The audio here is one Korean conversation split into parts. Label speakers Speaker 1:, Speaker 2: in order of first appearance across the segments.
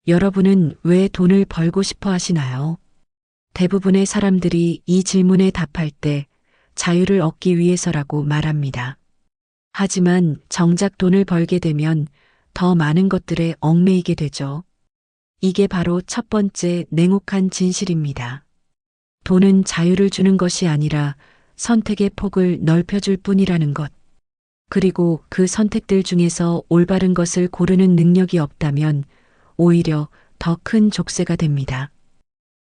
Speaker 1: 여러분은 왜 돈을 벌고 싶어 하시나요? 대부분의 사람들이 이 질문에 답할 때 자유를 얻기 위해서라고 말합니다. 하지만 정작 돈을 벌게 되면 더 많은 것들에 얽매이게 되죠. 이게 바로 첫 번째 냉혹한 진실입니다. 돈은 자유를 주는 것이 아니라 선택의 폭을 넓혀줄 뿐이라는 것. 그리고 그 선택들 중에서 올바른 것을 고르는 능력이 없다면 오히려 더 큰 족쇄가 됩니다.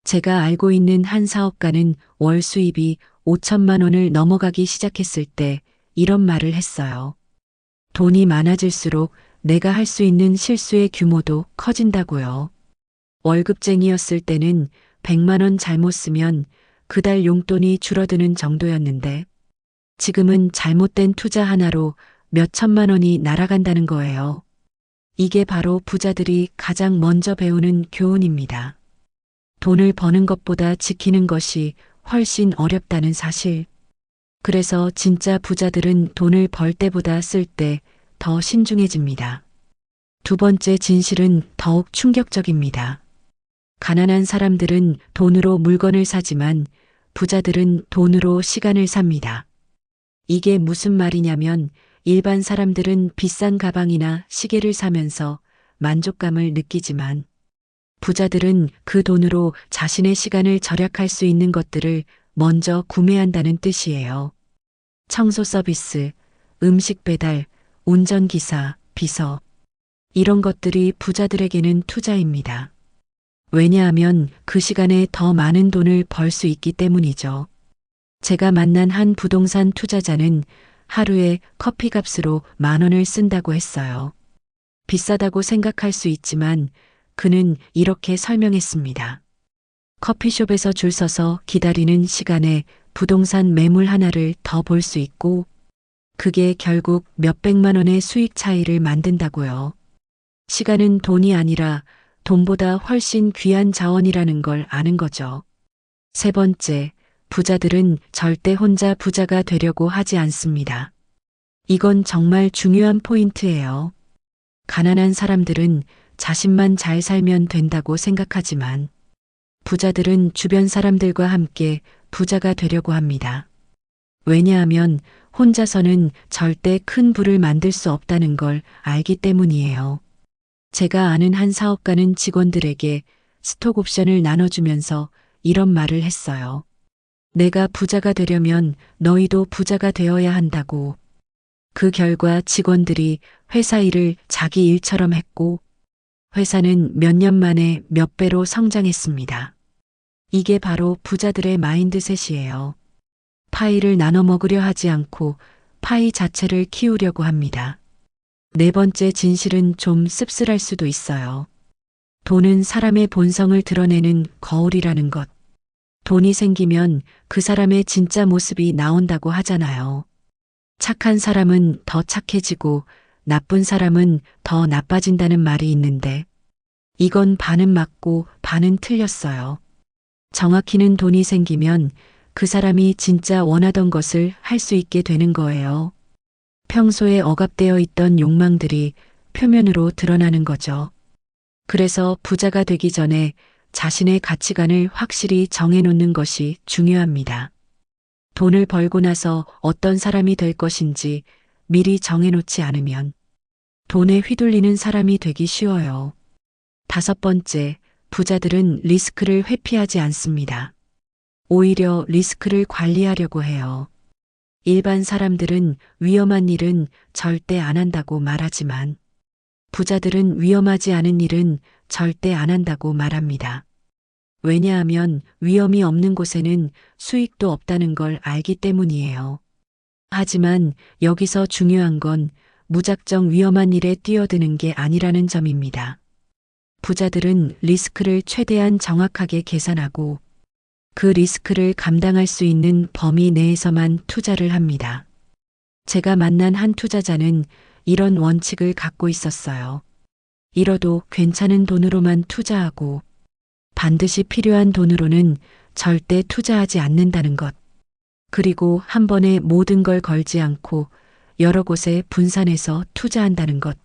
Speaker 1: 제가 알고 있는 한 사업가는 월 수입이 5천만 원을 넘어가기 시작했을 때 이런 말을 했어요. 돈이 많아질수록 내가 할 수 있는 실수의 규모도 커진다고요. 월급쟁이였을 때는 100만 원 잘못 쓰면 그달 용돈이 줄어드는 정도였는데 지금은 잘못된 투자 하나로 몇 천만 원이 날아간다는 거예요. 이게 바로 부자들이 가장 먼저 배우는 교훈입니다. 돈을 버는 것보다 지키는 것이 훨씬 어렵다는 사실. 그래서 진짜 부자들은 돈을 벌 때보다 쓸 때 더 신중해집니다. 두 번째 진실은 더욱 충격적입니다. 가난한 사람들은 돈으로 물건을 사지만 부자들은 돈으로 시간을 삽니다. 이게 무슨 말이냐면 일반 사람들은 비싼 가방이나 시계를 사면서 만족감을 느끼지만 부자들은 그 돈으로 자신의 시간을 절약할 수 있는 것들을 먼저 구매한다는 뜻이에요. 청소 서비스, 음식 배달, 운전기사, 비서. 이런 것들이 부자들에게는 투자입니다. 왜냐하면 그 시간에 더 많은 돈을 벌 수 있기 때문이죠. 제가 만난 한 부동산 투자자는 하루에 커피값으로 10,000원을 쓴다고 했어요. 비싸다고 생각할 수 있지만 그는 이렇게 설명했습니다. 커피숍에서 줄 서서 기다리는 시간에 부동산 매물 하나를 더 볼 수 있고 그게 결국 몇백만 원의 수익 차이를 만든다고요. 시간은 돈이 아니라 돈보다 훨씬 귀한 자원이라는 걸 아는 거죠. 세 번째, 부자들은 절대 혼자 부자가 되려고 하지 않습니다. 이건 정말 중요한 포인트예요. 가난한 사람들은 자신만 잘 살면 된다고 생각하지만 부자들은 주변 사람들과 함께 부자가 되려고 합니다. 왜냐하면 혼자서는 절대 큰 부를 만들 수 없다는 걸 알기 때문이에요. 제가 아는 한 사업가는 직원들에게 스톡 옵션을 나눠주면서 이런 말을 했어요. 내가 부자가 되려면 너희도 부자가 되어야 한다고. 그 결과 직원들이 회사 일을 자기 일처럼 했고 회사는 몇 년 만에 몇 배로 성장했습니다. 이게 바로 부자들의 마인드셋이에요. 파이를 나눠 먹으려 하지 않고 파이 자체를 키우려고 합니다. 네 번째 진실은 좀 씁쓸할 수도 있어요. 돈은 사람의 본성을 드러내는 거울이라는 것. 돈이 생기면 그 사람의 진짜 모습이 나온다고 하잖아요. 착한 사람은 더 착해지고 나쁜 사람은 더 나빠진다는 말이 있는데 이건 반은 맞고 반은 틀렸어요. 정확히는 돈이 생기면 그 사람이 진짜 원하던 것을 할 수 있게 되는 거예요. 평소에 억압되어 있던 욕망들이 표면으로 드러나는 거죠. 그래서 부자가 되기 전에 자신의 가치관을 확실히 정해놓는 것이 중요합니다. 돈을 벌고 나서 어떤 사람이 될 것인지 미리 정해놓지 않으면 돈에 휘둘리는 사람이 되기 쉬워요. 다섯 번째, 부자들은 리스크를 회피하지 않습니다. 오히려 리스크를 관리하려고 해요. 일반 사람들은 위험한 일은 절대 안 한다고 말하지만 부자들은 위험하지 않은 일은 절대 안 한다고 말합니다. 왜냐하면 위험이 없는 곳에는 수익도 없다는 걸 알기 때문이에요. 하지만 여기서 중요한 건 무작정 위험한 일에 뛰어드는 게 아니라는 점입니다. 부자들은 리스크를 최대한 정확하게 계산하고 그 리스크를 감당할 수 있는 범위 내에서만 투자를 합니다. 제가 만난 한 투자자는 이런 원칙을 갖고 있었어요. 잃어도 괜찮은 돈으로만 투자하고 반드시 필요한 돈으로는 절대 투자하지 않는다는 것. 그리고 한 번에 모든 걸 걸지 않고 여러 곳에 분산해서 투자한다는 것.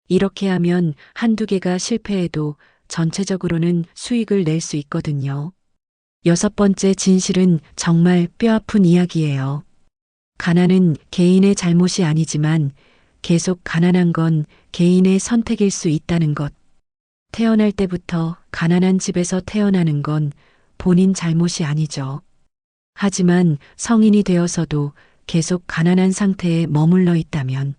Speaker 1: 이렇게 하면 한두 개가 실패해도 전체적으로는 수익을 낼 수 있거든요. 여섯 번째 진실은 정말 뼈아픈 이야기예요. 가난은 개인의 잘못이 아니지만 계속 가난한 건 개인의 선택일 수 있다는 것. 태어날 때부터 가난한 집에서 태어나는 건 본인 잘못이 아니죠. 하지만 성인이 되어서도 계속 가난한 상태에 머물러 있다면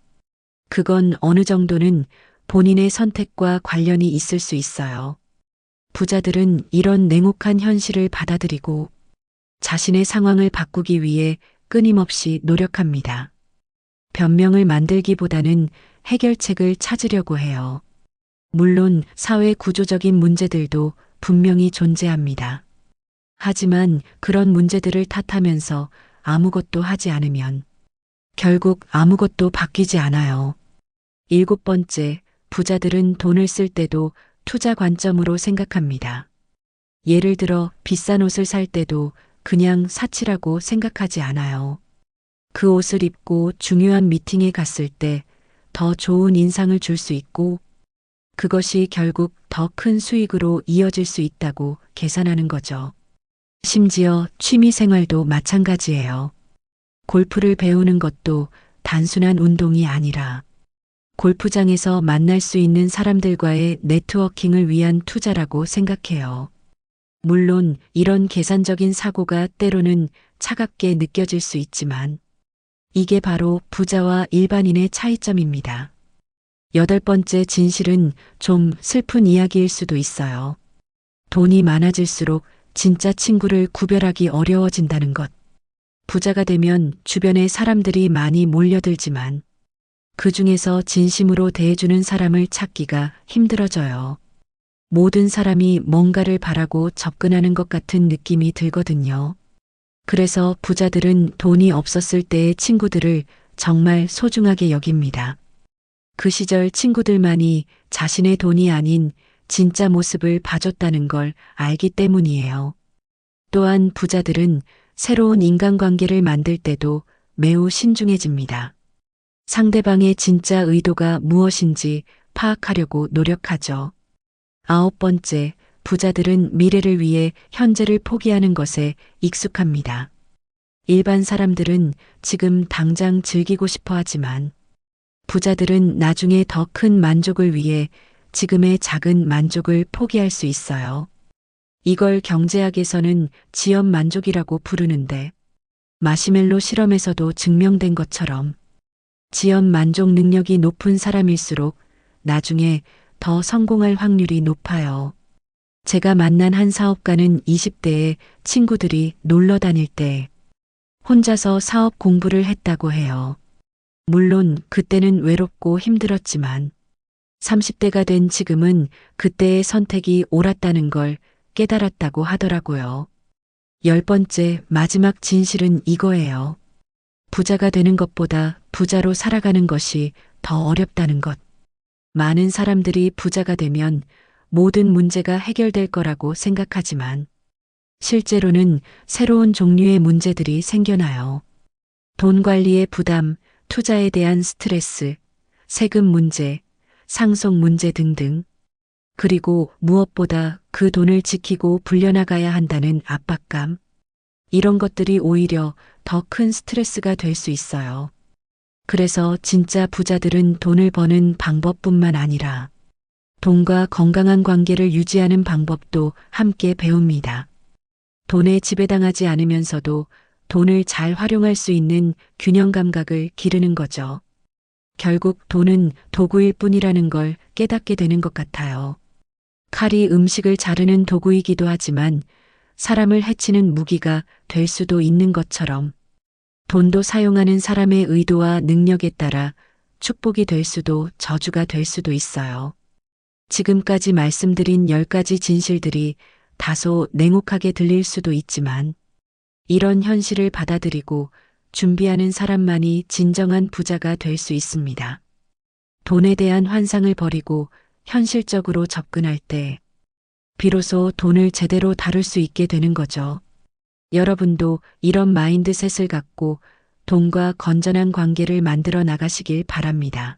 Speaker 1: 그건 어느 정도는 본인의 선택과 관련이 있을 수 있어요. 부자들은 이런 냉혹한 현실을 받아들이고 자신의 상황을 바꾸기 위해 끊임없이 노력합니다. 변명을 만들기보다는 해결책을 찾으려고 해요. 물론 사회 구조적인 문제들도 분명히 존재합니다. 하지만 그런 문제들을 탓하면서 아무것도 하지 않으면 결국 아무것도 바뀌지 않아요. 일곱 번째, 부자들은 돈을 쓸 때도 투자 관점으로 생각합니다. 예를 들어 비싼 옷을 살 때도 그냥 사치라고 생각하지 않아요. 그 옷을 입고 중요한 미팅에 갔을 때 더 좋은 인상을 줄 수 있고 그것이 결국 더 큰 수익으로 이어질 수 있다고 계산하는 거죠. 심지어 취미 생활도 마찬가지예요. 골프를 배우는 것도 단순한 운동이 아니라 골프장에서 만날 수 있는 사람들과의 네트워킹을 위한 투자라고 생각해요. 물론 이런 계산적인 사고가 때로는 차갑게 느껴질 수 있지만 이게 바로 부자와 일반인의 차이점입니다. 여덟 번째 진실은 좀 슬픈 이야기일 수도 있어요. 돈이 많아질수록 진짜 친구를 구별하기 어려워진다는 것. 부자가 되면 주변에 사람들이 많이 몰려들지만 그 중에서 진심으로 대해주는 사람을 찾기가 힘들어져요. 모든 사람이 뭔가를 바라고 접근하는 것 같은 느낌이 들거든요. 그래서 부자들은 돈이 없었을 때의 친구들을 정말 소중하게 여깁니다. 그 시절 친구들만이 자신의 돈이 아닌 진짜 모습을 봐줬다는 걸 알기 때문이에요. 또한 부자들은 새로운 인간관계를 만들 때도 매우 신중해집니다. 상대방의 진짜 의도가 무엇인지 파악하려고 노력하죠. 아홉 번째, 부자들은 미래를 위해 현재를 포기하는 것에 익숙합니다. 일반 사람들은 지금 당장 즐기고 싶어 하지만 부자들은 나중에 더 큰 만족을 위해 지금의 작은 만족을 포기할 수 있어요. 이걸 경제학에서는 지연 만족이라고 부르는데 마시멜로 실험에서도 증명된 것처럼 지연 만족 능력이 높은 사람일수록 나중에 더 성공할 확률이 높아요. 제가 만난 한 사업가는 20대에 친구들이 놀러 다닐 때 혼자서 사업 공부를 했다고 해요. 물론 그때는 외롭고 힘들었지만 30대가 된 지금은 그때의 선택이 옳았다는 걸 깨달았다고 하더라고요. 열 번째, 마지막 진실은 이거예요. 부자가 되는 것보다 부자로 살아가는 것이 더 어렵다는 것. 많은 사람들이 부자가 되면 모든 문제가 해결될 거라고 생각하지만 실제로는 새로운 종류의 문제들이 생겨나요. 돈 관리의 부담, 투자에 대한 스트레스, 세금 문제, 상속 문제 등등. 그리고 무엇보다 그 돈을 지키고 불려나가야 한다는 압박감. 이런 것들이 오히려 더 큰 스트레스가 될 수 있어요. 그래서 진짜 부자들은 돈을 버는 방법뿐만 아니라 돈과 건강한 관계를 유지하는 방법도 함께 배웁니다. 돈에 지배당하지 않으면서도 돈을 잘 활용할 수 있는 균형 감각을 기르는 거죠. 결국 돈은 도구일 뿐이라는 걸 깨닫게 되는 것 같아요. 칼이 음식을 자르는 도구이기도 하지만 사람을 해치는 무기가 될 수도 있는 것처럼 돈도 사용하는 사람의 의도와 능력에 따라 축복이 될 수도 저주가 될 수도 있어요. 지금까지 말씀드린 10가지 진실들이 다소 냉혹하게 들릴 수도 있지만 이런 현실을 받아들이고 준비하는 사람만이 진정한 부자가 될 수 있습니다. 돈에 대한 환상을 버리고 현실적으로 접근할 때 비로소 돈을 제대로 다룰 수 있게 되는 거죠. 여러분도 이런 마인드셋을 갖고 돈과 건전한 관계를 만들어 나가시길 바랍니다.